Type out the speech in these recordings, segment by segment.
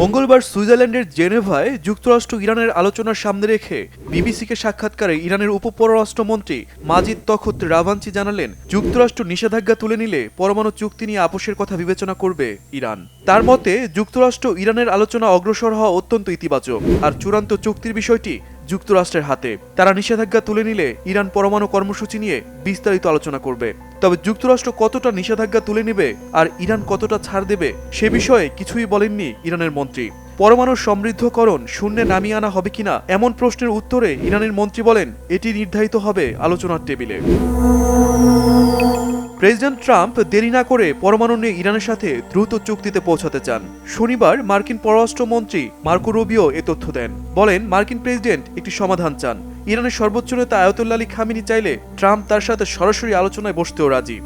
মঙ্গলবার সুইজারল্যান্ডের জেনেভায় যুক্তরাষ্ট্র ইরানের আলোচনার সামনে রেখে বিবিসিকে সাক্ষাৎকারে ইরানের উপপররাষ্ট্রমন্ত্রী মাজিদ তখত রাভাঞ্চি জানালেন, যুক্তরাষ্ট্র নিষেধাজ্ঞা তুলে নিলে পরমাণু চুক্তি নিয়ে আপোষের কথা বিবেচনা করবে ইরান। তার মতে যুক্তরাষ্ট্র ইরানের আলোচনা অগ্রসর হওয়া অত্যন্ত ইতিবাচক, আর চূড়ান্ত চুক্তির বিষয়টি যুক্তরাষ্ট্রের হাতে। তারা নিষেধাজ্ঞা তুলে নিলে ইরান পরমাণু কর্মসূচি নিয়ে বিস্তারিত আলোচনা করবে। তবে যুক্তরাষ্ট্র কতটা নিষেধাজ্ঞা তুলে নেবে আর ইরান কতটা ছাড় দেবে সে বিষয়ে কিছুই বলেননি ইরানের মন্ত্রী। পরমাণু সমৃদ্ধকরণ শূন্যে নামিয়ে আনা হবে কিনা এমন প্রশ্নের উত্তরে ইরানের মন্ত্রী বলেন, এটি নির্ধারিত হবে আলোচনার টেবিলে। প্রেসিডেন্ট ট্রাম্প দেরি না করে পরমাণু নিয়ে ইরানের সাথে দ্রুত চুক্তিতে পৌঁছাতে চান। শনিবার মার্কিন পররাষ্ট্রমন্ত্রী মার্কো রুবিও এ তথ্য দেন। বলেন, মার্কিন প্রেসিডেন্ট একটি সমাধান চান। ইরানের সর্বোচ্চ নেতা আয়াতুল্লাহ আলী খামেনি চাইলে ট্রাম্প তার সাথে সরাসরি আলোচনায় বসতেও রাজি।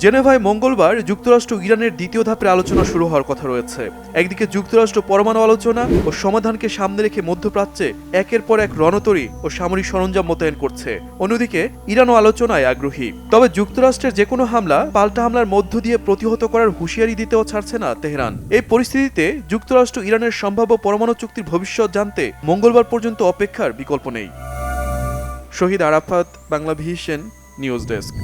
জেনেভায় মঙ্গলবার যুক্তরাষ্ট্র ইরানের দ্বিতীয় ধাপের আলোচনা শুরু হওয়ার কথা রয়েছে। একদিকে যুক্তরাষ্ট্র পরমাণু আলোচনা ও সমাধানকে সামনে রেখে মধ্যপ্রাচ্যে একের পর এক রণতরী ও সামরিক সরঞ্জাম মোতায়েন করছে, অন্যদিকে ইরানও আলোচনায় আগ্রহী। তবে যুক্তরাষ্ট্রের যে কোনো হামলা পাল্টা হামলার মধ্য দিয়ে প্রতিহত করার হুঁশিয়ারি দিতেও ছাড়ছে না তেহরান। এই পরিস্থিতিতে যুক্তরাষ্ট্র ইরানের সম্ভাব্য পরমাণু চুক্তির ভবিষ্যৎ জানতে মঙ্গলবার পর্যন্ত অপেক্ষার বিকল্প নেই। শহীদ আরাফাত, বাংলাভিশন নিউজ ডেস্ক।